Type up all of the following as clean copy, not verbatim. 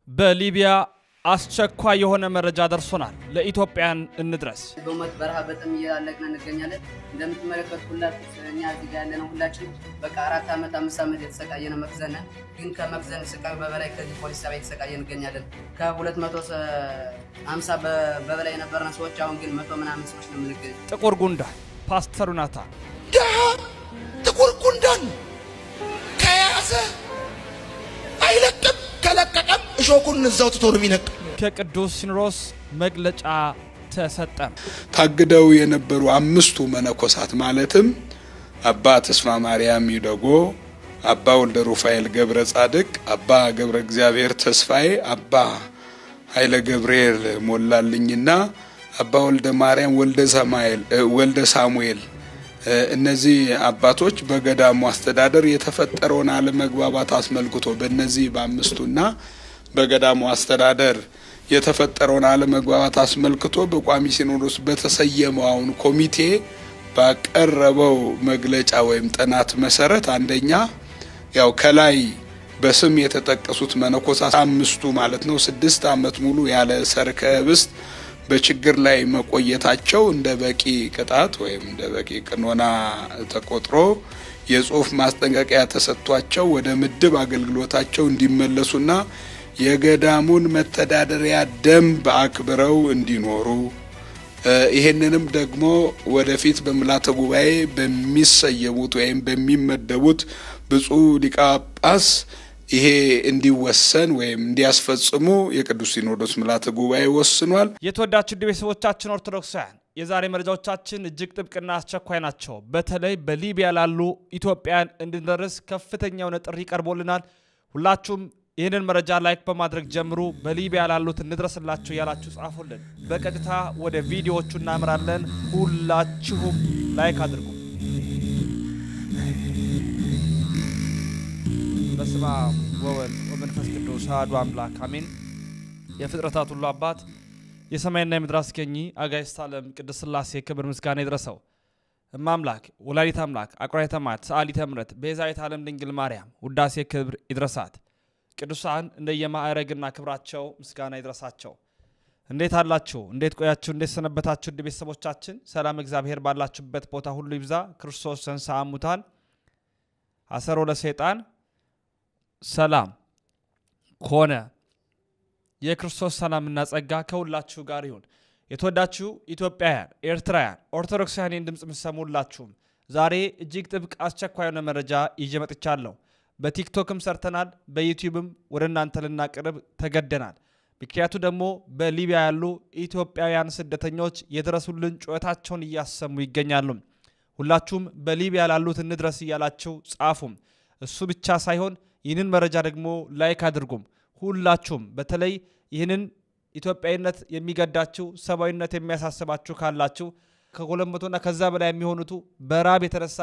በሊቢያ አስቸኳይ የሆነ መረጃ ደርሶናል ለኢትዮጵያን እንድረስ በመት በረሃ በጣም ያለቅና እንገኛለን እንደምትመለከቱ ሁላችሁ እኛ እዚህ ጋር ያለነው ሁላችን በቃ 4 አመት 5 አመት የተሰቃየነ መክዘነ ግን ከመክዘን ስቃይ በበላይ ከዚህ ፖሊስ ሰባይ የተሰቃየን እንገኛለን ከ250 በበላይ የነበረና ሰዎች አሁን ግን 100 ምናምን ሰዎች ነው የምንገኝ ጥቁር ጉንዳን ፓስተር ዮናታን ጥቁር ጉንዳን ከያዘ አይለቅም ከለቀቀም እሾኩን እዛው ተቶርም ይነቅ ከቅዱስ ሲኖዶስ መግለጫ ተሰጠ ታግደው የነበሩ አምስቱ መነኮሳት ማለትም አባ ተስፋ ማርያም ይደጎ አባ ወልደ ሩፋኤል ገብረ ጻድቅ አባ ገብረ እግዚአብሔር ተስፋዬ አባ ኃይለ ገብርኤል ሞላልኝና አባ ወልደ ማርያም ወልደ ሳሙኤል እነዚህ አባቶች በገዳሙ አስተዳደር የተፈጠረውን አለመግባባት አስመልክቶ በእነዚህ በአምስቱና በገዳሙ አስተዳደር የተፈጠረውን አለመግባባት አስመልክቶ በቋሚ ሲኖዶስ በተሰየመው ኮሚቴ ባቀረበው መግለጫ ወይም ጥናት መሰረት አንደኛ ያው ከላይ በስም የተጠቀሱት መነኮሳት አምስቱ ማለት ነው 6 አመት ሙሉ ያለ ሰርከ ህብስት በችግር ላይ መቆየታቸው እንደ በቂ ቅጣት ወይም እንደ በቂ ቅኖና ተቆጥሮ የጽሁፍ ማስጠንቀቂያ ተሰጥቷቸው ወደ ምድብ አገልግሎታቸው እንዲመለሱና የገዳሙን መተዳደሪያ ደንብ አክብረው እንዲኖሩ ይሄንንም ደግሞ ወደፊት በመላተ ጉባኤ በሚሰየሙት ወይም በሚመደቡት ብፁዕ ሊቀ ጳጳስ ይሄ እንዲወሰን ወይም እንዲያስፈጽሙ የቅዱስ ሲኖዶስ መላተ ጉባኤ ወስኗል። የተወዳችሁ ቤተሰቦቻችን ኦርቶዶክሳውያን የዛሬ መረጃዎቻችን እጅግ ጥብቅና አስቸኳይ ናቸው። በተለይ በሊቢያ ላሉ ኢትዮጵያን እንድንደርስ ከፍተኛው ጥሪ ቀርቦልናል። ሁላችሁም ይሄንን መረጃ ላይክ በማድረግ ጀምሩ። በሊቢያ ላሉት እንድረስላችሁ ያላችሁ ጻፉልን። በቀጥታ ወደ ቪዲዮዎቹ እናምራለን። ሁላችሁም ላይክ አድርጉ። በስመ አብ ወወልድ ወመንፈስ ቅዱስ አሐዱ አምላክ አሜን። የፍጥረታት ሁሉ አባት የሰማይና የምድር አስገኚ አጋዕዝተ ዓለም ቅድስት ሥላሴ ክብር ምስጋና ይድረሰው። እማምላክ ወላዲተ አምላክ አቁራይተ ማት ሰአሊተ ምሕረት ቤዛዊተ ዓለም ድንግል ማርያም ውዳሴ ክብር ይድረሳት። ቅዱሳን እንደየማዕረግና ክብራቸው ምስጋና ይድረሳቸው። እንዴት አላችሁ? እንዴት ቆያችሁ? እንዴት ሰነበታችሁ? ቤተሰቦቻችን ሰላም እግዚአብሔር ባላችሁበት ቦታ ሁሉ ይብዛ። ክርስቶስ ተንሥአ እሙታን አሰሮ ለሰይጣን ሰላም ኮነ። የክርስቶስ ሰላምና ጸጋ ከሁላችሁ ጋር ይሁን። የተወዳችሁ ኢትዮጵያውያን፣ ኤርትራውያን፣ ኦርቶዶክሳውያን ድምጽ ምሰሙላችሁ ዛሬ እጅግ ጥብቅ አስቸኳይ የሆነ መረጃ ይዤ መጥቻለሁ። በቲክቶክም ሰርተናል፣ በዩቲዩብም ወደ እናንተ ልናቀርብ ተገደናል። ምክንያቱ ደግሞ በሊቢያ ያሉ ኢትዮጵያውያን ስደተኞች የድረሱልን ጩኸታቸውን እያሰሙ ይገኛሉ። ሁላችሁም በሊቢያ ላሉት እንድረስ እያላችሁ ጻፉም። እሱ ብቻ ሳይሆን ይህንን መረጃ ደግሞ ላይክ አድርጉም። ሁላችሁም በተለይ ይህንን ኢትዮጵያዊነት የሚገዳችሁ ሰባዊነት የሚያሳስባችሁ ካላችሁ ከ200ና ከዛ በላይ የሚሆኑት በራብ የተነሳ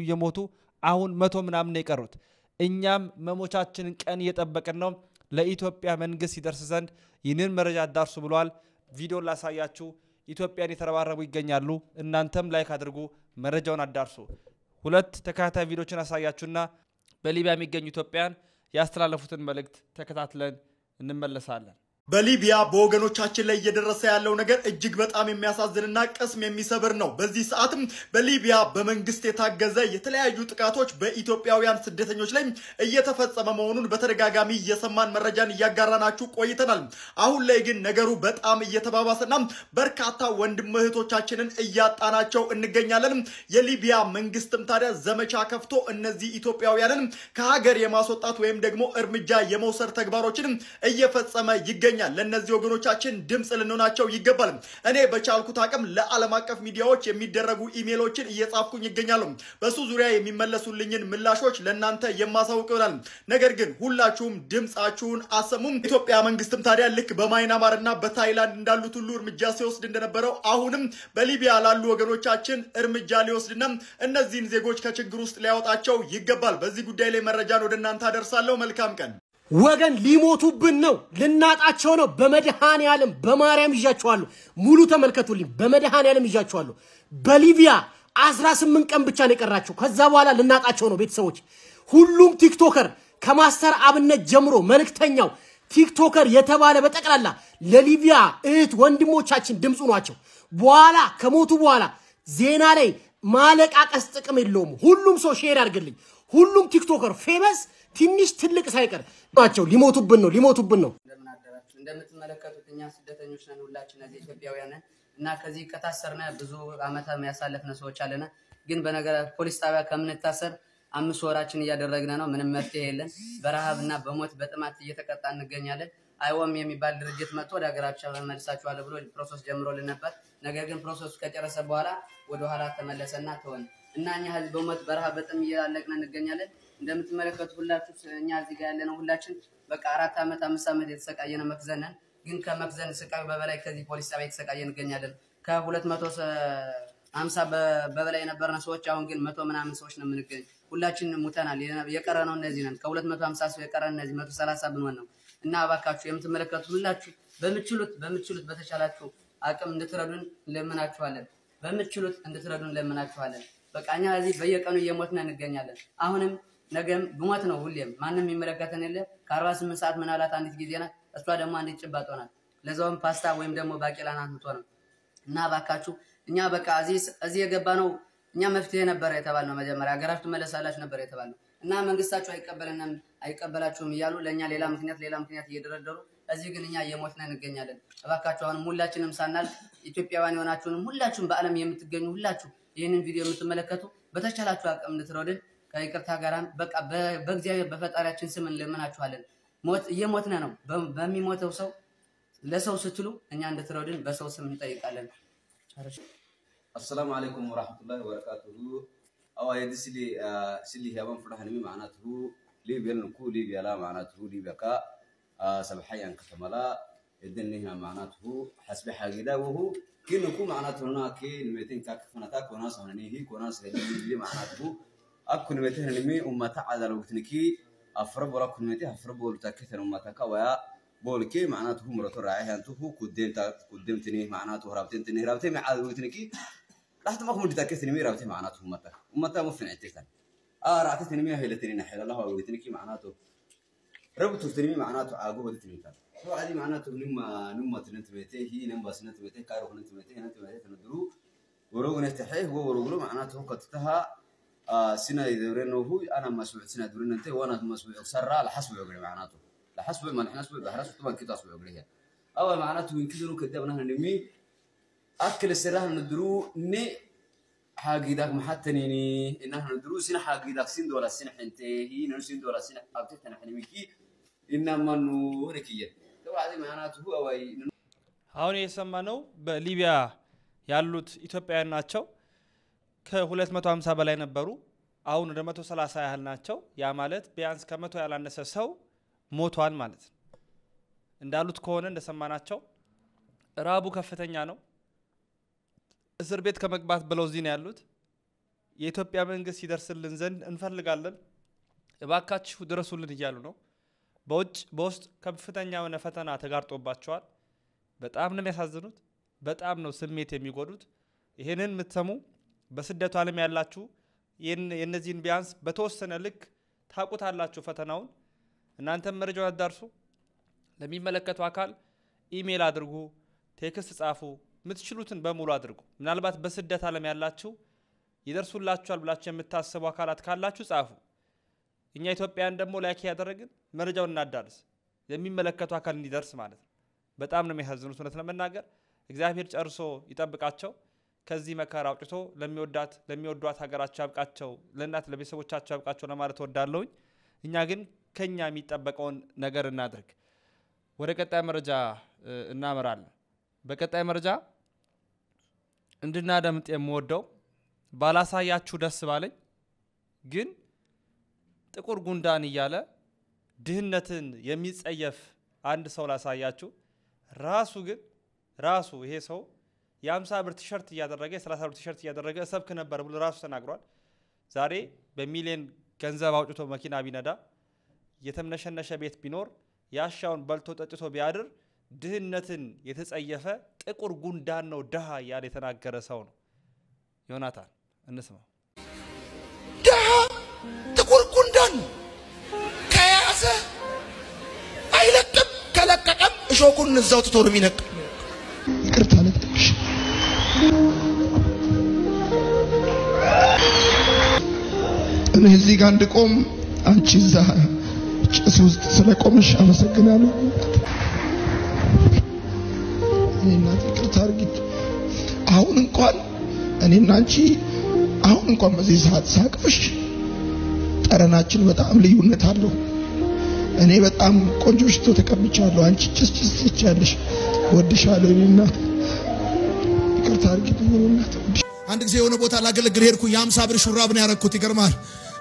የሞቱ አሁን 100 ምናምን የቀሩት እኛም መሞቻችንን ቀን እየጠበቅን ነው። ለኢትዮጵያ መንግስት ይደርስ ዘንድ ይህንን መረጃ አዳርሱ ብሏል። ቪዲዮ ላሳያችሁ። ኢትዮጵያን የተረባረቡ ይገኛሉ። እናንተም ላይክ አድርጉ፣ መረጃውን አዳርሱ። ሁለት ተከታታይ ቪዲዮችን አሳያችሁና በሊቢያ የሚገኙ ኢትዮጵያን ያስተላለፉትን መልእክት ተከታትለን እንመለሳለን። በሊቢያ በወገኖቻችን ላይ እየደረሰ ያለው ነገር እጅግ በጣም የሚያሳዝንና ቅስም የሚሰብር ነው። በዚህ ሰዓትም በሊቢያ በመንግስት የታገዘ የተለያዩ ጥቃቶች በኢትዮጵያውያን ስደተኞች ላይ እየተፈጸመ መሆኑን በተደጋጋሚ እየሰማን መረጃን እያጋራናችሁ ቆይተናል። አሁን ላይ ግን ነገሩ በጣም እየተባባሰና በርካታ ወንድም እህቶቻችንን እያጣናቸው እንገኛለን። የሊቢያ መንግስትም ታዲያ ዘመቻ ከፍቶ እነዚህ ኢትዮጵያውያንን ከሀገር የማስወጣት ወይም ደግሞ እርምጃ የመውሰድ ተግባሮችን እየፈጸመ ይገኛል። ለነዚህ ወገኖቻችን ድምጽ ልንሆናቸው ይገባል። እኔ በቻልኩት አቅም ለዓለም አቀፍ ሚዲያዎች የሚደረጉ ኢሜሎችን እየጻፍኩኝ ይገኛሉ። በሱ ዙሪያ የሚመለሱልኝን ምላሾች ለናንተ የማሳውቅ ይሆናል። ነገር ግን ሁላችሁም ድምጻችሁን አሰሙም። ኢትዮጵያ መንግስትም ታዲያ ልክ በማይናማርና በታይላንድ እንዳሉት ሁሉ እርምጃ ሲወስድ እንደነበረው አሁንም በሊቢያ ላሉ ወገኖቻችን እርምጃ ሊወስድና እነዚህን ዜጎች ከችግር ውስጥ ሊያወጣቸው ይገባል። በዚህ ጉዳይ ላይ መረጃን ወደ እናንተ አደርሳለሁ። መልካም ቀን። ወገን ሊሞቱብን ነው ልናጣቸው ነው በመድሃኔ ዓለም በማርያም ይያቻዋለሁ ሙሉ ተመልከቱልኝ በመድሃኔ ዓለም ይያቻዋለሁ በሊቢያ 18 ቀን ብቻ ነው የቀራቸው ከዛ በኋላ ልናጣቸው ነው ቤተሰቦች ሁሉም ቲክቶከር ከማስተር አብነት ጀምሮ መልክተኛው ቲክቶከር የተባለ በጠቅላላ ለሊቢያ እህት ወንድሞቻችን ድምጹ ናቸው በኋላ ከሞቱ በኋላ ዜና ላይ ማለቃቀስ ጥቅም የለውም ሁሉም ሰው ሼር ያርግልኝ ሁሉም ቲክቶከር ፌመስ ትንሽ ትልቅ ሳይቀር ናቸው ሊሞቱብን ነው እንደምትመለከቱት እኛ ስደተኞች ነን ሁላችን እዚህ ኢትዮጵያውያን እና ከዚህ ከታሰርና ብዙ አመታት ያሳለፍነ ሰዎች አለና ግን በነገር ፖሊስ ጣቢያ ከምንታሰር 5 ወራችን እያደረግነ ነው ምንም መፍትሄ የለን በረሃብና በሞት በጥማት እየተቀጣን እንገኛለን አይወም የሚባል ድርጅት መጥቶ ወደ ሀገራችን መልሳችኋል ብሎ ፕሮሰስ ጀምሮልን ነበር ነገር ግን ፕሮሰሱ ከጨረሰ በኋላ ወደ ኋላ ተመለሰና ተወን እና እኛ ህዝብ በሞት በረሃብ በጥም እያለቅን እንገኛለን እንደምትመለከቱት ሁላችሁ እኛ እዚህ ጋር ያለነው ሁላችን በቃ 4 አመት 5 አመት የተሰቃየነ መክዘነን ግን ከመክዘን ስቃይ በበላይ ከዚህ ፖሊስ ጣቢያ የተሰቃየን እንገኛለን ከ250 በበላይ የነበርነ ሰዎች አሁን ግን 100 ምናምን ሰዎች ነው የምንገኝ ሁላችን ሙተናል የቀረነው እነዚህ ነን ከ250 ሰው የቀረን እነዚህ 130 ብንሆን ነው እና አባካችሁ የምትመለከቱት ሁላችሁ በምትችሉት በተቻላችሁ አቅም እንድትረዱን ለምናችኋለን በምትችሉት እንድትረዱን ለምናችኋለን በቃኛ እዚህ በየቀኑ እየሞትና እንገኛለን አሁንም ነገም ብሞት ነው ሁሌም ማንንም የሚመለከተን የለ ከ48 ሰዓት ምናላት አንዲት ጊዜና እሷ ደግሞ አንዲት ጭባጥ ሆናል ለዛውም ፓስታ ወይም ደግሞ ባቄላና ምትሆነው እና ባካችሁ እኛ በቃ እዚህ የገባ ነው እኛ መፍትሄ ነበር የተባልነው መጀመሪያ ሀገራችሁ መለሳላችሁ ነበር የተባልነው እና መንግስታችሁ አይቀበላችሁም ይያሉ ለኛ ሌላ ምክንያት እየደረደሩ እዚህ ግን እኛ እየሞትና እንገኛለን ባካችሁ አሁን ሁላችንም ሳናል ኢትዮጵያውያን የሆናችሁንም ሁላችሁም በአለም የምትገኙ ሁላችሁ ይሄንን ቪዲዮ የምትመለከቱ በተቻላችሁ አቅም እንድትረዱን ከይቅርታ ጋራም በቃ በእግዚአብሔር በፈጣሪያችን ስም እንለምናችኋለን ሞት እየሞትና ነው በሚሞተው ሰው ለሰው ስትሉ እኛ እንድትረዱን በሰው ስም እንጠይቃለን السلام عليكم ورحمة الله وبركاته أو يدسلي سلي هيبان فرحني معناته ليبيا نكو ليبيا لا معناته ليبيا كا سبحيا كتملا الدنيا معناته حسب حاجة وهو كي نكو معناته هنا كي نمتين كفناتك وناس هنيه وناس هنيه معناته أكون نمتين هنيه وما تعذر وتنكي أفرب ولا كون نمتين أفرب ولا تكثر وما تكويا بولكي معناته مرة راعيها أنتو قدمتني معناته رابطين معاذ وتنكي راح تمخمل تكثر نمي رابطين معناته ومتا مفن عتيتن رعتني نمي هي لتنين حيل الله وتنكي معناته ربطوا تنمي معناته عاقوبة تنميتان هو عادي معناته نما تنتميته هي نما سنتميته كارو نتميته تندرو وروق نفتحيه وروق معناته قدتها سنة يدورينه هو أنا مسؤول سنة يدورين أنت وأنا مسؤول سرّا لحسب يقولي معناته لحسب ما نحن نسوي بحرس طبعا كده أسوي يقوليها أول معناته ينكسروا كده نمي أكل السراح ندرو ني حاجة داك محتنيني إن إحنا ندرو سنة حاجة داك سند ولا سنة حنتهي نرسند ولا سنة أبتدنا إحنا ميكي إنما نوركية لو عادي معناته هو أوي هون يسمونه بليبيا ያሉት ኢትዮጵያውያን ናቸው ከ250 በላይ ነበሩ አሁን ወደ 130 ያህል ናቸው ያ ማለት ቢያንስ ከ100 ያላነሰ ሰው ሞቷል ማለት እንዳሉት ከሆነ እንደሰማናቸው ራቡ ከፍተኛ ነው እስር ቤት ከመግባት ብለው ዚና ያሉት የኢትዮጵያ መንግስት ይደርስልን ዘንድ እንፈልጋለን እባካችሁ ድረሱልን ይያሉ ነው በውስጥ ከፍተኛ የሆነ ፈተና ተጋርጦባቸዋል በጣም ነው የሚያሳዝኑት በጣም ነው ስሜት የሚጎዱት ይሄንን ምትሰሙ በስደቱ ዓለም ያላችሁ የነዚህን ቢያንስ በተወሰነ ልክ ታቁታላችሁ ፈተናውን እናንተ መረጃው አዳርሱ ለሚመለከቱ አካል ኢሜል አድርጉ ቴክስት ጻፉ ምትችሉትን በሙሉ አድርጉ ምናልባት በስደት ዓለም ያላችሁ ይደርሱላችኋል ብላችሁ የምታስቡ አካላት ካላችሁ ጻፉ እኛ ኢትዮጵያን ደግሞ ላይክ ያደረግን መረጃውን እናዳርስ የሚመለከቱ አካል እንዲደርስ ማለት ነው በጣም ነው የሚያሳዝኑት እውነት ለመናገር እግዚአብሔር ጨርሶ ይጠብቃቸው ከዚህ መከራ አውጥቶ ለሚወዷት ሀገራቸው ያብቃቸው ለእናት ለቤተሰቦቻቸው ያብቃቸው ለማለት ወዳለሁኝ እኛ ግን ከኛ የሚጠበቀውን ነገር እናድርግ ወደ ቀጣይ መረጃ እናመራለን በቀጣይ መረጃ እንድናደምጥ የምወደው ባላሳያችሁ ደስ ባለኝ ግን ጥቁር ጉንዳን ይያለ ድህነትን የሚጸየፍ አንድ ሰው ላሳያችሁ ራሱ ይሄ ሰው የ50 ብር ቲሸርት ያደረገ 30 ብር ቲሸርት ያደረገ ሰብክ ነበር ብሎ ራሱ ተናግሯል ዛሬ በሚሊዮን ገንዘብ አውጥቶ መኪና ቢነዳ የተምነሸነሸ ቤት ቢኖር ያሻውን በልቶ ጠጥቶ ቢያድር ድህነትን የተጸየፈ ጥቁር ጉንዳን ነው ደሃ ያለ የተናገረ ሰው ነው ዮናታን እንስማው ደሃ ጥቁር ጉንዳን ከያዘ አይለቅም እሾኩን እዛው ትቶ ነው የሚነቅ ይቅርታ ለጥሽ እኔ እዚህ ጋር እንድቆም አንቺ እዛ ጭስ ውስጥ ስለቆምሽ አመሰግናለሁ እኔና ይቅርታ አድርጊ አሁን እንኳን እኔና አንቺ አሁን እንኳን በዚህ ሰዓት ሳቅፍሽ ጠረናችን በጣም ልዩነት አለው እኔ በጣም ቆንጆ ሽቶ ተቀብቻለሁ አንቺ ጭስ ትቻለሽ ወድሻለሁ እኔና ይቅርታ አድርጊልኝና አንድ ጊዜ የሆነ ቦታ ላገለግል ሄድኩ የ50 ብር ሹራብ ነው ያረኩት ይገርማል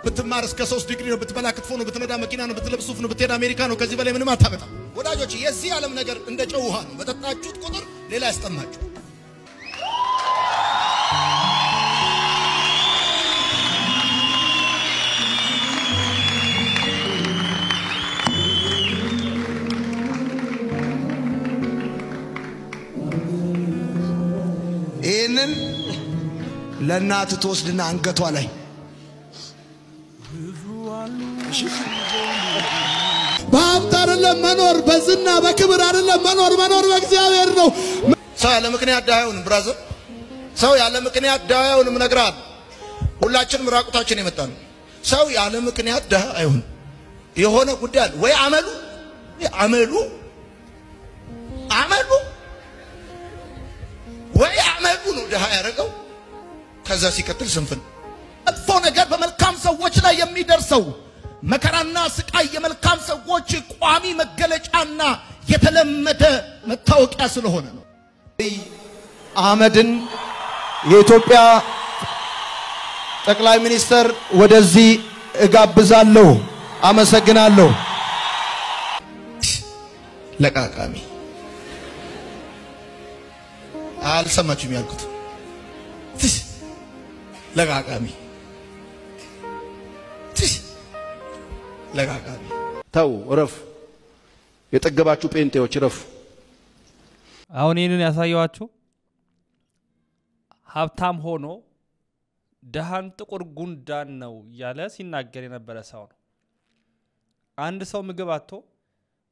ብትማር እስከ 3 ዲግሪ ነው ብትበላ ክትፎ ነው ብትነዳ መኪና ነው ብትለብስ ሱፍ ነው ብትሄድ አሜሪካ ነው ከዚህ በላይ ምንም አታመጣም ወዳጆች የዚህ ዓለም ነገር እንደ ጨው ውሃ ነው በጠጣችሁት ቁጥር ሌላ ያስጠማችሁ ይሄንን ለእናት ተወስድና አንገቷ ላይ በሀብት አይደለም መኖር በዝና በክብር አይደለም መኖር በእግዚአብሔር ነው ሰው ያለ ምክንያት ዳያውን ብራዘር ሰው ያለ ምክንያት ዳያውን ምነግራል ሁላችንም ራቁታችን የመጣን ሰው ያለ ምክንያት ዳያ አይሆን የሆነ ጉዳይ ወይ አመሉ ወይ አመሉ ነው ዳያ ያረጋው ከዛ ሲከተል ስንፍን መጥፎ ነገር በመልካም ሰዎች ላይ የሚደርሰው መከራና ስቃይ የመልካም ሰዎች ቋሚ መገለጫና የተለመደ መታወቂያ ስለሆነ ነው አህመድን የኢትዮጵያ ጠቅላይ ሚኒስትር ወደዚህ እጋብዛለሁ አመሰግናለሁ ለቃቃሚ አልሰማችሁም ያልኩት ለቃቃሚ ተው ረፍ የጠገባችሁ ጴንጤዎች ረፍ አሁን ይሄንን ያሳየዋችሁ ሀብታም ሆኖ ደሃን ጥቁር ጉንዳን ነው ያለ ሲናገር የነበረ ሰው ነው አንድ ሰው ምግብ አጥቶ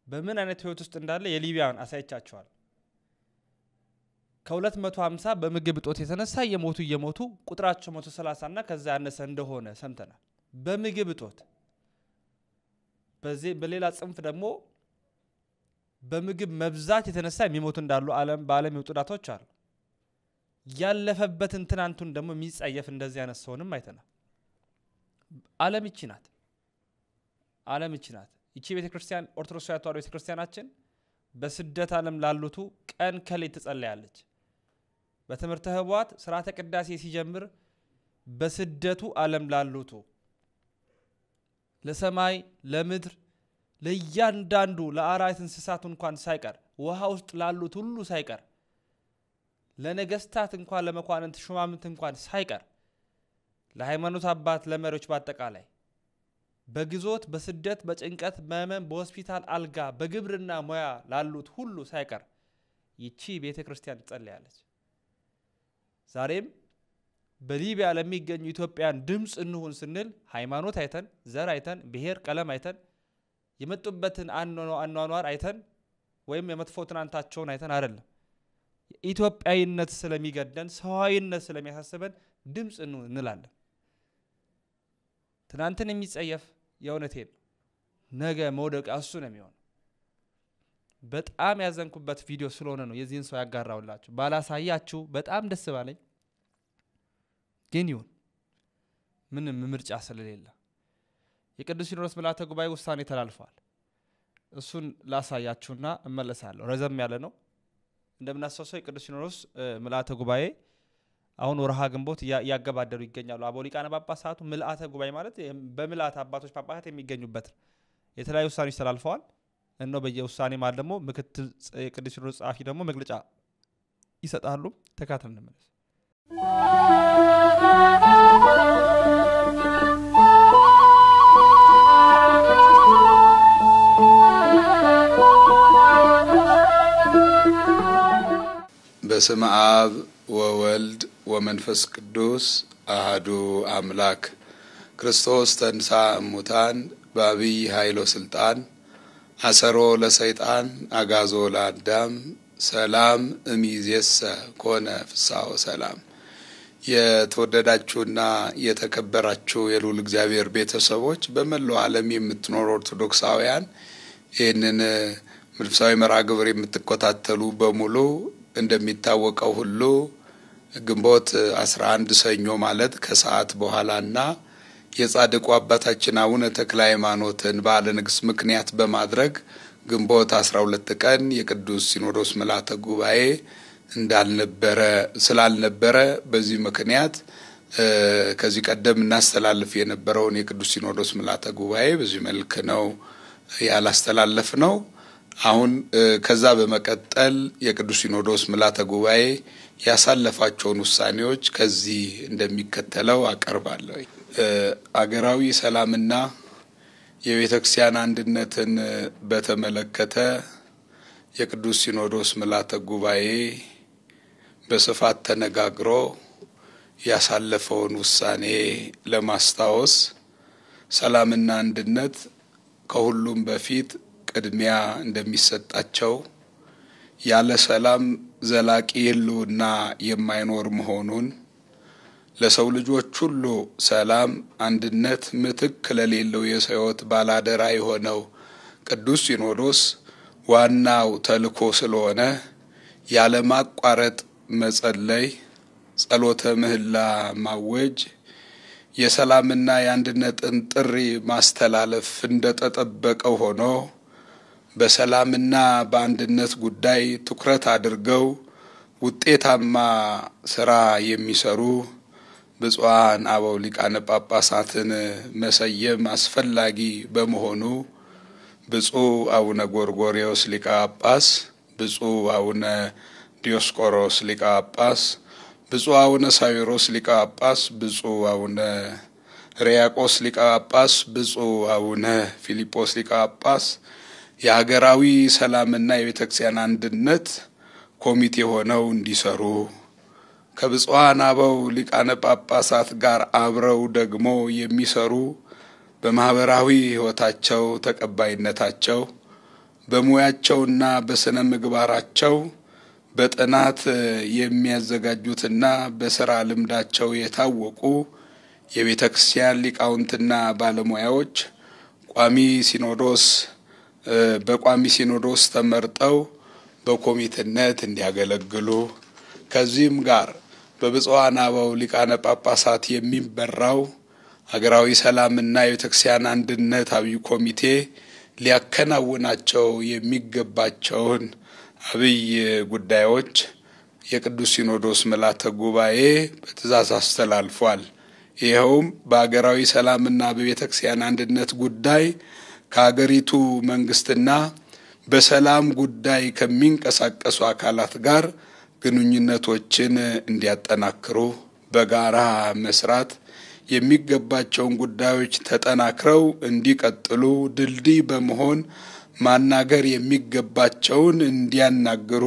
በምን አይነት ህይወት ውስጥ እንዳለ የሊቢያን አሳይቻቸዋል ከ250 በምግብ እጦት የተነሳ የሞቱ ቁጥራቸው 130 እና ከዛ ያነሰ እንደሆነ ሰምተናል በምግብ እጦት በዚህ በሌላ ጽንፍ ደግሞ በምግብ መብዛት የተነሳ የሚሞቱ እንዳሉ በዓለም የወጡ ዳታዎች አሉ ያለፈበትን ትናንቱን ደግሞ የሚጻየፍ እንደዚህ አይነት ሰውንም አይተናል ዓለም ይቺ ናት ይቺ ቤተክርስቲያን ኦርቶዶክስ ተዋሕዶ ቤተክርስቲያናችን በስደት ዓለም ላሉቱ ቀን ከሌት ትጸልያለች በትምህርተ ህቡዓት ሥርዓተ ቅዳሴ ሲጀምር በስደቱ ዓለም ላሉቱ ለሰማይ ለምድር ለእያንዳንዱ ለአራዊት እንስሳት እንኳን ሳይቀር ውሃ ውስጥ ላሉት ሁሉ ሳይቀር ለነገስታት እንኳን ለመኳንንት ሹማምንት እንኳን ሳይቀር ለሃይማኖት አባት ለመሪዎች በአጠቃላይ በግዞት በስደት በጭንቀት በመም በሆስፒታል አልጋ በግብርና ሙያ ላሉት ሁሉ ሳይቀር ይቺ ቤተክርስቲያን ትጸልያለች ዛሬም በሊቢያ ለሚገኙ ኢትዮጵያን ድምጽ እንሁን ስንል ሃይማኖት አይተን ዘር አይተን ብሔር ቀለም አይተን የመጡበትን አኗኗር አይተን ወይም የመጥፎ ትናንታቸውን አይተን አይደለም ኢትዮጵያዊነት ስለሚገደን ሰዋዊነት ስለሚያሳስበን ድምጽ እንላለን ትናንትን የሚጸየፍ የእውነቴን ነገ መውደቅ እሱ ነው የሚሆነው በጣም ያዘንኩበት ቪዲዮ ስለሆነ ነው የዚህን ሰው ያጋራውላችሁ ባላሳያችሁ በጣም ደስ ባለኝ ግን ይሁን ምንም ምርጫ ስለሌለ የቅዱስ ሲኖዶስ ምልዓተ ጉባኤ ውሳኔ ተላልፏል እሱን ላሳያችሁና እመለሳለሁ ረዘም ያለ ነው እንደምናስተውሰው የቅዱስ ሲኖዶስ ምልዓተ ጉባኤ አሁን ወርሃ ግንቦት ያገባደሩ ይገኛሉ አቦ ሊቃነ ጳጳሳቱ ምልዓተ ጉባኤ ማለት በምልዓተ አባቶች ጳጳሳት የሚገኙበት የተለያዩ ውሳኔዎች ተላልፈዋል እነሆ በየውሳኔ ማለት ደግሞ ምክትል የቅዱስ ሲኖዶስ ጻፊ ደግሞ መግለጫ ይሰጣሉ ተካተል እንመለስ በስመ አብ ወወልድ ወመንፈስ ቅዱስ አሐዱ አምላክ ክርስቶስ ተንሥአ እሙታን በአብይ ኃይሎ ስልጣን አሰሮ ለሰይጣን አጋዞ ለአዳም ሰላም እሚዜሰ ኮነ ፍሳው ሰላም። የተወደዳችሁና የተከበራችሁ የልዑል እግዚአብሔር ቤተሰቦች በመላው ዓለም የምትኖሩ ኦርቶዶክሳውያን ይህንን መንፈሳዊ መርሃ ግብር የምትከታተሉ በሙሉ እንደሚታወቀው ሁሉ ግንቦት 11 ሰኞ ማለት ከሰዓት በኋላና የጻድቁ አባታችን አቡነ ተክለ ሃይማኖትን በዓለ ንግስ ምክንያት በማድረግ ግንቦት 12 ቀን የቅዱስ ሲኖዶስ ምልዓተ ጉባኤ ስላልነበረ በዚህ ምክንያት ከዚህ ቀደም እናስተላልፍ የነበረውን የቅዱስ ሲኖዶስ ምልዓተ ጉባኤ በዚህ መልክ ነው ያላስተላለፍ ነው። አሁን ከዛ በመቀጠል የቅዱስ ሲኖዶስ ምልዓተ ጉባኤ ያሳለፋቸውን ውሳኔዎች ከዚህ እንደሚከተለው አቀርባለሁ። አገራዊ ሰላምና የቤተክርስቲያን አንድነትን በተመለከተ የቅዱስ ሲኖዶስ ምልዓተ ጉባኤ በስፋት ተነጋግሮ ያሳለፈውን ውሳኔ ለማስታወስ ሰላምና አንድነት ከሁሉም በፊት ቅድሚያ እንደሚሰጣቸው ያለ ሰላም ዘላቂ ህልውና የማይኖር መሆኑን ለሰው ልጆች ሁሉ ሰላም አንድነት ምትክ ለሌለው የሰውት ባላደራ የሆነው ቅዱስ ሲኖዶስ ዋናው ተልኮ ስለሆነ ያለ ማቋረጥ መጸለይ ጸሎተ ምህላ ማወጅ የሰላምና የአንድነትን ጥሪ ማስተላለፍ እንደተጠበቀው ሆኖ በሰላምና በአንድነት ጉዳይ ትኩረት አድርገው ውጤታማ ስራ የሚሰሩ ብፁዓን አበው ሊቃነ ጳጳሳትን መሰየም አስፈላጊ በመሆኑ ብፁዕ አቡነ ጎርጎርዮስ ሊቀ ጳጳስ፣ ብፁዕ አቡነ ዲዮስቆሮስ ሊቀ ጳጳስ፣ ብፁዕ አቡነ ሳዊሮስ ሊቀ ጳጳስ፣ ብፁዕ አቡነ ሪያቆስ ሊቀ ጳጳስ፣ ብፁዕ አቡነ ፊልጶስ ሊቀ ጳጳስ የሀገራዊ ሰላምና የቤተክርስቲያን አንድነት ኮሚቴ ሆነው እንዲሰሩ ከብፁዓን አበው ሊቃነ ጳጳሳት ጋር አብረው ደግሞ የሚሰሩ በማህበራዊ ህይወታቸው ተቀባይነታቸው በሙያቸውና በስነ ምግባራቸው በጥናት የሚያዘጋጁትና በስራ ልምዳቸው የታወቁ የቤተክርስቲያን ሊቃውንትና ባለሙያዎች በቋሚ ሲኖዶስ ተመርጠው በኮሚቴነት እንዲያገለግሉ ከዚህም ጋር በብፁዓን አበው ሊቃነ ጳጳሳት የሚመራው ሀገራዊ ሰላምና የቤተክርስቲያን አንድነት አብይ ኮሚቴ ሊያከናውናቸው የሚገባቸውን አብይ ጉዳዮች የቅዱስ ሲኖዶስ ምልዓተ ጉባኤ በትእዛዝ አስተላልፏል። ይኸውም በሀገራዊ ሰላምና በቤተክርስቲያን አንድነት ጉዳይ ከሀገሪቱ መንግስትና በሰላም ጉዳይ ከሚንቀሳቀሱ አካላት ጋር ግንኙነቶችን እንዲያጠናክሩ በጋራ መስራት የሚገባቸውን ጉዳዮች ተጠናክረው እንዲቀጥሉ ድልድይ በመሆን ማናገር የሚገባቸውን እንዲያናግሩ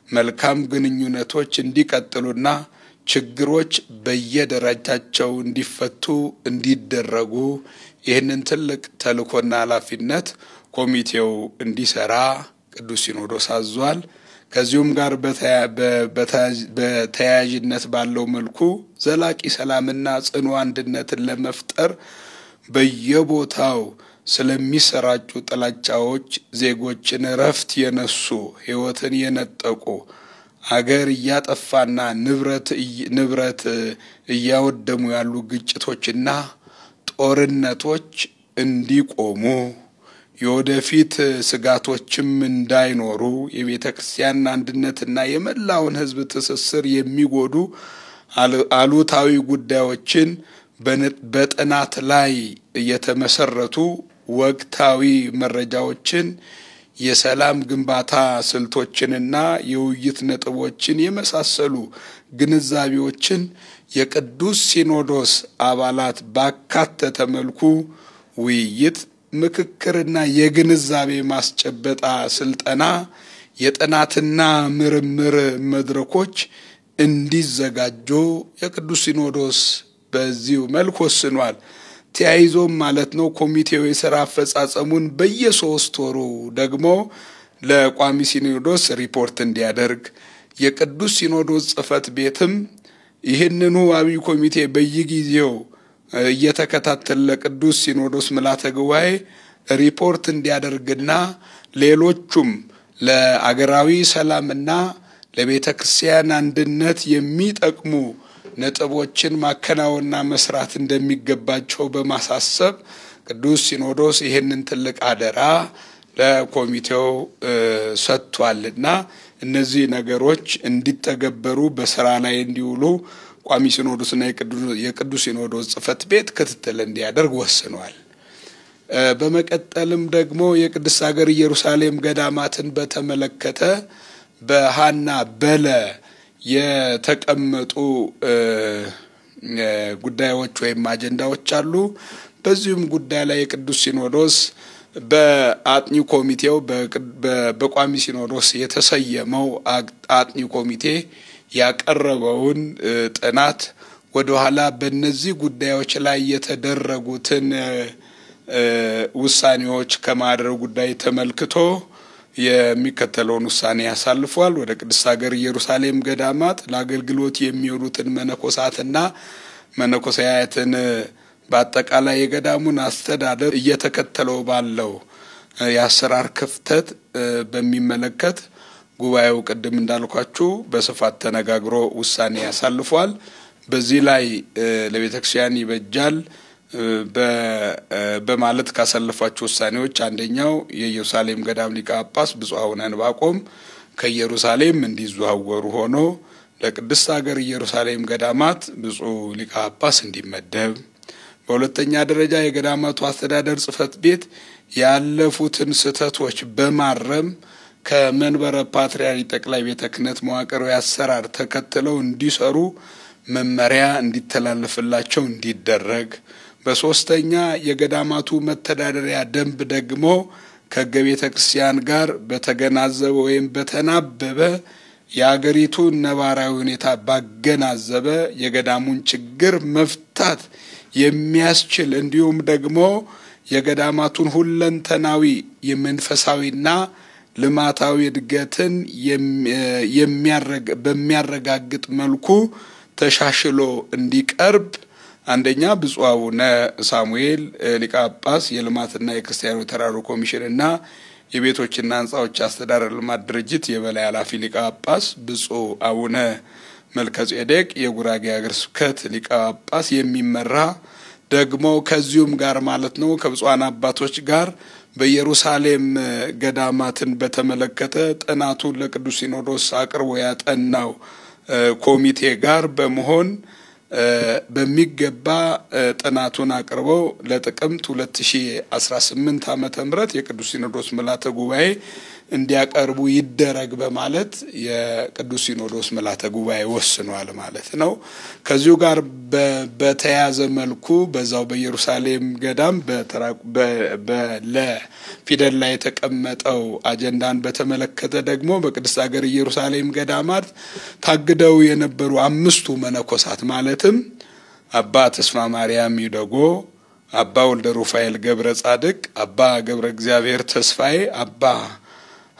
መልካም ግንኙነቶች እንዲቀጥሉና ችግሮች በየደረጃቸው እንዲፈቱ እንዲደረጉ ይህንን ትልቅ ተልእኮና ኃላፊነት ኮሚቴው እንዲሰራ ቅዱስ ሲኖዶስ አዟል። ከዚሁም ጋር በተያያዥነት ባለው መልኩ ዘላቂ ሰላምና ጽኑ አንድነትን ለመፍጠር በየቦታው ስለሚሰራጩ ጥላቻዎች ዜጎችን ረፍት የነሱ ህይወትን የነጠቁ አገር እያጠፋና ንብረት እያወደሙ ያሉ ግጭቶችና ጦርነቶች እንዲቆሙ የወደፊት ስጋቶችም እንዳይኖሩ የቤተክርስቲያን አንድነትና የመላውን ህዝብ ትስስር የሚጎዱ አሉታዊ ጉዳዮችን በጥናት ላይ የተመሰረቱ ወቅታዊ መረጃዎችን የሰላም ግንባታ ስልቶችንና የውይይት ነጥቦችን የመሳሰሉ ግንዛቤዎችን የቅዱስ ሲኖዶስ አባላት ባካተተ መልኩ ውይይት ምክክርና የግንዛቤ ማስጨበጣ ስልጠና የጥናትና ምርምር መድረኮች እንዲዘጋጁ የቅዱስ ሲኖዶስ በዚሁ መልኩ ወስኗል። ተያይዞም ማለት ነው ኮሚቴው የሥራ አፈጻጸሙን በየ3 ወሩ ደግሞ ለቋሚ ሲኖዶስ ሪፖርት እንዲያደርግ የቅዱስ ሲኖዶስ ጽሕፈት ቤትም ይህንኑ አብይ ኮሚቴ በየጊዜው እየተከታተለ ለቅዱስ ሲኖዶስ ምልዓተ ጉባኤ ሪፖርት እንዲያደርግና ሌሎቹም ለአገራዊ ሰላምና ለቤተ ክርስቲያን አንድነት የሚጠቅሙ ነጥቦችን ማከናወንና መስራት እንደሚገባቸው በማሳሰብ ቅዱስ ሲኖዶስ ይህንን ትልቅ አደራ ለኮሚቴው ሰጥቷልና እነዚህ ነገሮች እንዲተገበሩ በስራ ላይ እንዲውሉ ቋሚ ሲኖዶስና የቅዱስ ሲኖዶስ ጽሕፈት ቤት ክትትል እንዲያደርግ ወስኗል። በመቀጠልም ደግሞ የቅድስት ሀገር ኢየሩሳሌም ገዳማትን በተመለከተ በሃና በለ የተቀመጡ ጉዳዮች ወይም አጀንዳዎች አሉ። በዚህም ጉዳይ ላይ የቅዱስ ሲኖዶስ በአጥኚ ኮሚቴው በቋሚ ሲኖዶስ የተሰየመው አጥኚ ኮሚቴ ያቀረበውን ጥናት ወደ ኋላ በእነዚህ ጉዳዮች ላይ የተደረጉትን ውሳኔዎች ከማድረግ ጉዳይ ተመልክቶ የሚከተለውን ውሳኔ ያሳልፏል። ወደ ቅድስት ሀገር ኢየሩሳሌም ገዳማት ለአገልግሎት የሚውሉትን መነኮሳትና መነኮሳያትን በአጠቃላይ የገዳሙን አስተዳደር እየተከተለው ባለው የአሰራር ክፍተት በሚመለከት ጉባኤው ቅድም እንዳልኳችሁ በስፋት ተነጋግሮ ውሳኔ ያሳልፏል። በዚህ ላይ ለቤተክርስቲያን ይበጃል በማለት ካሳለፋቸው ውሳኔዎች አንደኛው የኢየሩሳሌም ገዳም ሊቀ ጳጳስ ብፁዕ አቡነ ዕንባቆም ከኢየሩሳሌም እንዲዘዋወሩ ሆኖ ለቅድስት ሀገር ኢየሩሳሌም ገዳማት ብፁዕ ሊቀ ጳጳስ እንዲመደብ፣ በሁለተኛ ደረጃ የገዳማቱ አስተዳደር ጽሕፈት ቤት ያለፉትን ስህተቶች በማረም ከመንበረ ፓትርያርክ ጠቅላይ ቤተ ክህነት መዋቅራዊ አሰራር ተከትለው እንዲሰሩ መመሪያ እንዲተላለፍላቸው እንዲደረግ፣ በሶስተኛ የገዳማቱ መተዳደሪያ ደንብ ደግሞ ከቤተ ክርስቲያን ጋር በተገናዘበ ወይም በተናበበ የአገሪቱ ነባራዊ ሁኔታ ባገናዘበ የገዳሙን ችግር መፍታት የሚያስችል እንዲሁም ደግሞ የገዳማቱን ሁለንተናዊ የመንፈሳዊና ልማታዊ እድገትን በሚያረጋግጥ መልኩ ተሻሽሎ እንዲቀርብ አንደኛ ብፁዕ አቡነ ሳሙኤል ሊቀ ጳጳስ የልማትና የክርስቲያናዊ ተራድኦ ኮሚሽንና የቤቶችና ሕንጻዎች አስተዳደር ልማት ድርጅት የበላይ ኃላፊ ሊቀ ጳጳስ፣ ብፁዕ አቡነ መልከጼዴቅ የጉራጌ ሀገረ ስብከት ሊቀ ጳጳስ የሚመራ ደግሞ ከዚሁም ጋር ማለት ነው ከብፁዓን አባቶች ጋር በኢየሩሳሌም ገዳማትን በተመለከተ ጥናቱን ለቅዱስ ሲኖዶስ አቅርቦ ያጠናው ኮሚቴ ጋር በመሆን በሚገባ ጥናቱን አቅርበው ለጥቅምት 2018 ዓመተ ምህረት የቅዱስ ሲኖዶስ ምልዓተ ጉባኤ እንዲያቀርቡ ይደረግ በማለት የቅዱስ ሲኖዶስ ምልዓተ ጉባኤ ወስኗል ማለት ነው። ከዚሁ ጋር በተያያዘ መልኩ በዛው በኢየሩሳሌም ገዳም ለፊደል ላይ የተቀመጠው አጀንዳን በተመለከተ ደግሞ በቅድስት ሀገር ኢየሩሳሌም ገዳማት ታግደው የነበሩ 5 መነኮሳት ማለትም አባ ተስፋ ማርያም ይደጎ፣ አባ ወልደ ሩፋኤል ገብረ ጻድቅ፣ አባ ገብረ እግዚአብሔር ተስፋዬ፣ አባ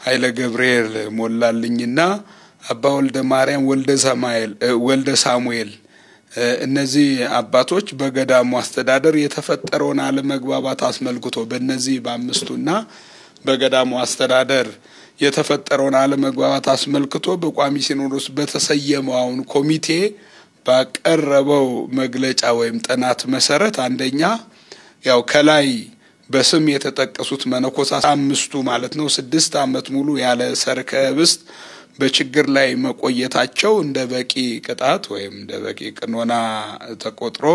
ኃይለ ገብርኤል ሞላልኝና አባ ወልደ ማርያም ወልደ ሳሙኤል እነዚህ አባቶች በገዳሙ አስተዳደር የተፈጠረውን አለመግባባት አስመልክቶ በእነዚህ በአምስቱና በገዳሙ አስተዳደር የተፈጠረውን አለመግባባት አስመልክቶ በቋሚ ሲኖዶስ በተሰየመው አሁን ኮሚቴ ባቀረበው መግለጫ ወይም ጥናት መሰረት አንደኛ ያው ከላይ በስም የተጠቀሱት መነኮሳት 5 ማለት ነው 6 ዓመት ሙሉ ያለ ሰርከ ህብስት በችግር ላይ መቆየታቸው እንደ በቂ ቅጣት ወይም እንደ በቂ ቅኖና ተቆጥሮ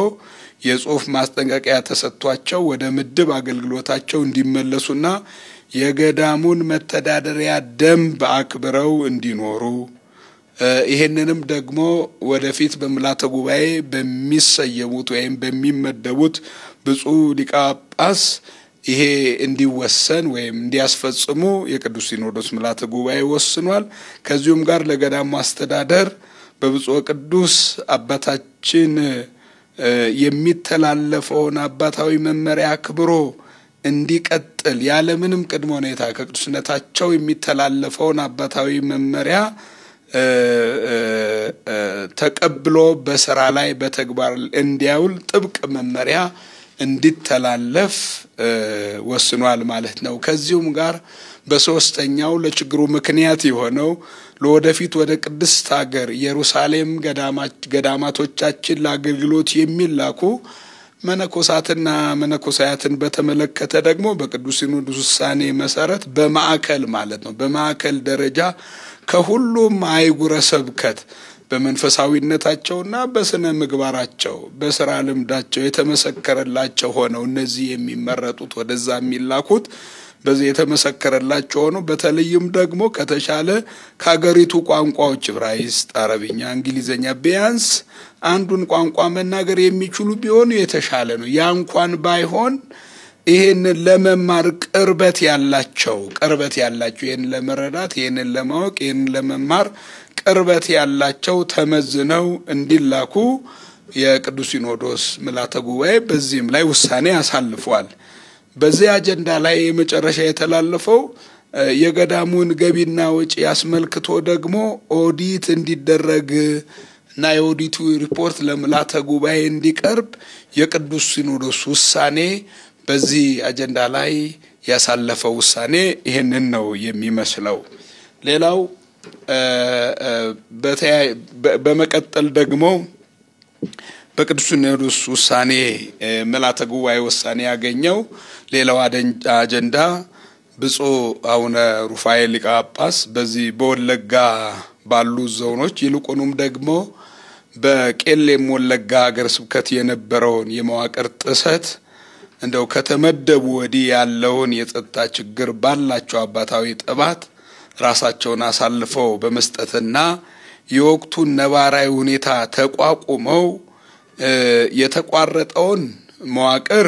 የጽሁፍ ማስጠንቀቂያ ተሰጥቷቸው ወደ ምድብ አገልግሎታቸው እንዲመለሱና የገዳሙን መተዳደሪያ ደንብ አክብረው እንዲኖሩ ይሄንንም ደግሞ ወደፊት በምልዓተ ጉባኤ በሚሰየሙት ወይም በሚመደቡት ብፁዕ ሊቀ ጳጳስ ይሄ እንዲወሰን ወይም እንዲያስፈጽሙ የቅዱስ ሲኖዶስ ምልዓተ ጉባኤ ወስኗል። ከዚሁም ጋር ለገዳሙ አስተዳደር በብፁዕ ቅዱስ አባታችን የሚተላለፈውን አባታዊ መመሪያ አክብሮ እንዲቀጥል ያለምንም ቅድመ ሁኔታ ከቅዱስነታቸው የሚተላለፈውን አባታዊ መመሪያ ተቀብሎ በስራ ላይ በተግባር እንዲያውል ጥብቅ መመሪያ እንዲተላለፍ ወስኗል ማለት ነው። ከዚሁም ጋር በሶስተኛው ለችግሩ ምክንያት የሆነው ለወደፊት ወደ ቅድስት ሀገር ኢየሩሳሌም ገዳማቶቻችን ለአገልግሎት የሚላኩ መነኮሳትና መነኮሳያትን በተመለከተ ደግሞ በቅዱስ ሲኖዶስ ውሳኔ መሰረት በማዕከል ማለት ነው በማዕከል ደረጃ ከሁሉም አይጉረ ስብከት በመንፈሳዊነታቸውና በስነ ምግባራቸው በስራ ልምዳቸው የተመሰከረላቸው ሆነው እነዚህ የሚመረጡት ወደዛ የሚላኩት በዚህ የተመሰከረላቸው ሆነው በተለይም ደግሞ ከተሻለ ከሀገሪቱ ቋንቋዎች ዕብራይስጥ፣ አረብኛ፣ እንግሊዘኛ ቢያንስ አንዱን ቋንቋ መናገር የሚችሉ ቢሆኑ የተሻለ ነው። ያ እንኳን ባይሆን ይሄንን ለመማር ቅርበት ያላቸው ይሄን ለመረዳት ይሄን ለማወቅ ይሄን ለመማር ቅርበት ያላቸው ተመዝነው እንዲላኩ የቅዱስ ሲኖዶስ ምልዓተ ጉባኤ በዚህም ላይ ውሳኔ አሳልፏል። በዚህ አጀንዳ ላይ የመጨረሻ የተላለፈው የገዳሙን ገቢና ወጪ ያስመልክቶ ደግሞ ኦዲት እንዲደረግ እና የኦዲቱ ሪፖርት ለምልዓተ ጉባኤ እንዲቀርብ የቅዱስ ሲኖዶስ ውሳኔ በዚህ አጀንዳ ላይ ያሳለፈው ውሳኔ ይሄንን ነው የሚመስለው። ሌላው በመቀጠል ደግሞ በቅዱስ ሲኖዶስ ውሳኔ ምልዓተ ጉባኤ ውሳኔ ያገኘው ሌላው አጀንዳ ብፁዕ አቡነ ሩፋኤል ሊቀ ጳጳስ በዚህ በወለጋ ባሉ ዞኖች ይልቁንም ደግሞ በቄለም ወለጋ ሀገረ ስብከት የነበረውን የመዋቅር ጥሰት እንደው ከተመደቡ ወዲህ ያለውን የጸጥታ ችግር ባላቸው አባታዊ ጥባት ራሳቸውን አሳልፈው በመስጠትና የወቅቱን ነባራዊ ሁኔታ ተቋቁመው የተቋረጠውን መዋቅር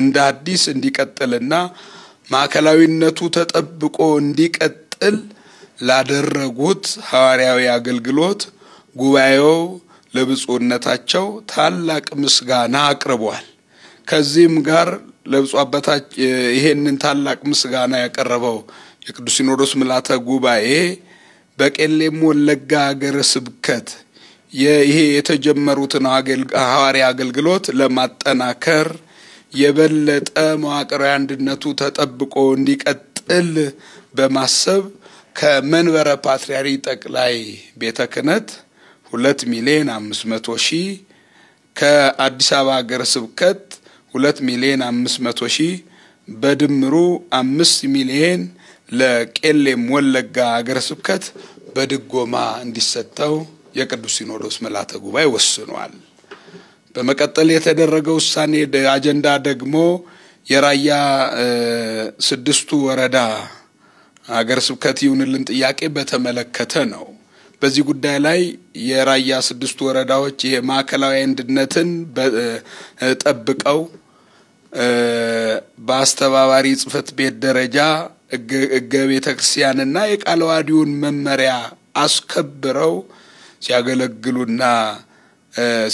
እንደ አዲስ እንዲቀጥልና ማዕከላዊነቱ ተጠብቆ እንዲቀጥል ላደረጉት ሐዋርያዊ አገልግሎት ጉባኤው ለብፁዕነታቸው ታላቅ ምስጋና አቅርቧል። ከዚህም ጋር ለብፁዕ አባታችን ይሄንን ታላቅ ምስጋና ያቀረበው የቅዱስ ሲኖዶስ ምልዓተ ጉባኤ በቄለም ወለጋ ሀገረ ስብከት ይሄ የተጀመሩትን ሐዋርያ አገልግሎት ለማጠናከር የበለጠ መዋቅራዊ አንድነቱ ተጠብቆ እንዲቀጥል በማሰብ ከመንበረ ፓትርያርክ ጠቅላይ ቤተ ክህነት 2,500,000 ከአዲስ አበባ ሀገረ ስብከት 2,500,000 በድምሩ 5 ሚሊዮን ለቄለም ወለጋ ሀገረ ስብከት በድጎማ እንዲሰጠው የቅዱስ ሲኖዶስ ምልዓተ ጉባኤ ወስኗል። በመቀጠል የተደረገው ውሳኔ አጀንዳ ደግሞ የራያ 6ቱ ወረዳ ሀገረ ስብከት ይሁንልን ጥያቄ በተመለከተ ነው። በዚህ ጉዳይ ላይ የራያ 6ቱ ወረዳዎች የማዕከላዊ አንድነትን ጠብቀው በአስተባባሪ ጽሕፈት ቤት ደረጃ ሕገ ቤተ ክርስቲያንና የቃለ ዓዋዲውን መመሪያ አስከብረው ሲያገለግሉና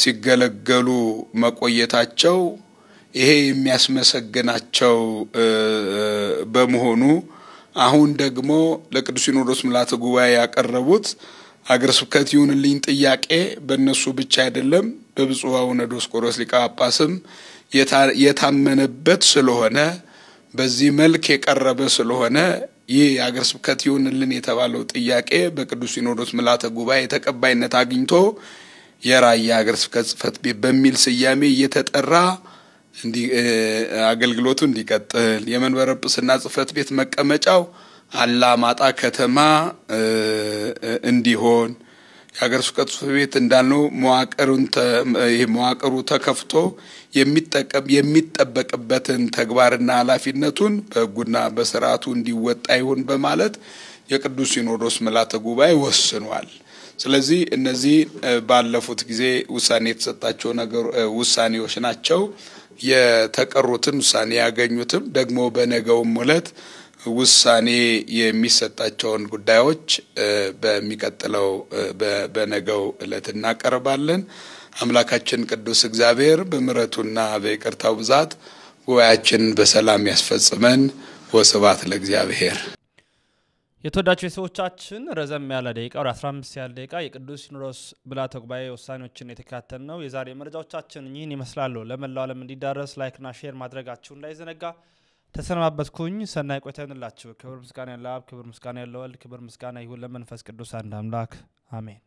ሲገለገሉ መቆየታቸው ይሄ የሚያስመሰግናቸው በመሆኑ አሁን ደግሞ ለቅዱስ ሲኖዶስ ምልዓተ ጉባኤ ያቀረቡት ሀገረ ስብከት ይሁንልኝ ጥያቄ በእነሱ ብቻ አይደለም በብፁዕ አቡነ ዲዮስቆሮስ ሊቀ ጳጳስም የታመነበት ስለሆነ በዚህ መልክ የቀረበ ስለሆነ ይህ ሀገረ ስብከት ይሁንልን የተባለው ጥያቄ በቅዱስ ሲኖዶስ ምልዓተ ጉባኤ ተቀባይነት አግኝቶ የራያ ሀገረ ስብከት ጽሕፈት ቤት በሚል ስያሜ እየተጠራ አገልግሎቱ እንዲቀጥል የመንበረ ጵጵስና ጽሕፈት ቤት መቀመጫው አላማጣ ከተማ እንዲሆን የሀገረ ስብከት ጽሕፈት ቤት እንዳልነው መዋቅሩ ተከፍቶ የሚጠበቅበትን ተግባርና ኃላፊነቱን በሕጉና በሥርዓቱ እንዲወጣ ይሁን በማለት የቅዱስ ሲኖዶስ ምልዓተ ጉባኤ ወስኗል። ስለዚህ እነዚህ ባለፉት ጊዜ ውሳኔ የተሰጣቸው ውሳኔዎች ናቸው። የተቀሩትን ውሳኔ ያገኙትም ደግሞ በነገውም ዕለት ውሳኔ የሚሰጣቸውን ጉዳዮች በሚቀጥለው በነገው ዕለት እናቀርባለን። አምላካችን ቅዱስ እግዚአብሔር በምሕረቱና በይቅርታው ብዛት ጉባኤያችንን በሰላም ያስፈጽመን። ወስብሐት ለእግዚአብሔር። የተወዳጁ ሰዎቻችን ረዘም ያለ ደቂቃ ወደ 15 ያለ ደቂቃ የቅዱስ ሲኖዶስ ምልዓተ ጉባኤ ውሳኔዎችን የተካተል ነው። የዛሬ መረጃዎቻችን ይህን ይመስላሉ። ለመላው ዓለም እንዲዳረስ ላይክና ሼር ማድረጋችሁ እንዳይዘነጋ ተሰናበትኩኝ። ሰናይ ቆይታ ይሁንላችሁ። ክብር ምስጋና ለአብ፣ ክብር ምስጋና ለወልድ፣ ክብር ምስጋና ይሁን ለመንፈስ ቅዱስ አንድ አምላክ አሜን።